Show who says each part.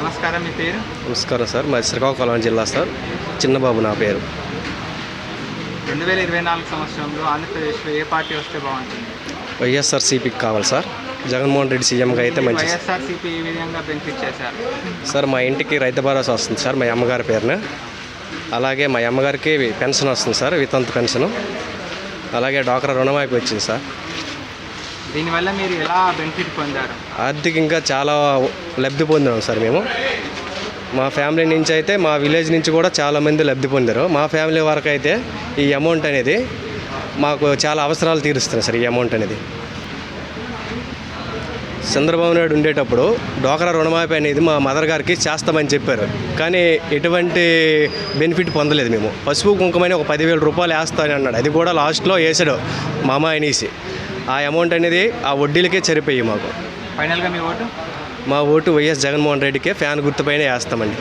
Speaker 1: నమస్కారం, మీ పేరు?
Speaker 2: నమస్కారం సార్, మాది శ్రీకాకుళం జిల్లా సార్. చిన్నబాబు నా పేరు.
Speaker 1: 2024 సంవత్సరంలో ఆంధ్రప్రదేశ్లో ఏ పార్టీ వస్తే బాగుంటుంది?
Speaker 2: వైఎస్ఆర్సీపీకి కావాలి సార్. జగన్మోహన్ రెడ్డి సీఎంగా అయితే మంచి.
Speaker 1: వైఎస్ఆర్సీపీ ఏ విధంగా బెనిఫిట్ చేశారు
Speaker 2: సార్? మా ఇంటికి రైతు భరోసా వస్తుంది సార్, మా అమ్మగారి పేరున. అలాగే మా అమ్మగారికి పెన్షన్ వస్తుంది సార్, వితంతు పెన్షను. అలాగే డ్వాక్రా రుణమాఫీ వచ్చింది సార్.
Speaker 1: దీనివల్ల మీరు ఎలా బెనిఫిట్ పొందారు?
Speaker 2: ఆర్థికంగా చాలా లబ్ధి పొందాం సార్ మేము. మా ఫ్యామిలీ నుంచి అయితే, మా విలేజ్ నుంచి కూడా చాలామంది లబ్ధి పొందారు. మా ఫ్యామిలీ వరకు అయితే ఈ అమౌంట్ అనేది మాకు చాలా అవసరాలు తీరుస్తుంది సార్. ఈ అమౌంట్ అనేది చంద్రబాబు నాయుడు ఉండేటప్పుడు డ్వాక్రా రుణమాఫీ అనేది మా మదర్ గారికి చేస్తామని చెప్పారు, కానీ ఎటువంటి బెనిఫిట్ పొందలేదు మేము. పసుపు కుంకుమని ఒక 10,000 రూపాయలు వేస్తానని అన్నాడు, అది కూడా లాస్ట్లో వేసాడు మా అమ్మ అనేసి. ఆ అమౌంట్ అనేది ఆ వడ్డీలకే సరిపోయి మాకు.
Speaker 1: ఫైనల్గా మీ ఓటు?
Speaker 2: మా ఓటు వైఎస్ జగన్మోహన్ రెడ్డికే ఫ్యాన్ గుర్తుపైన వేస్తామండి.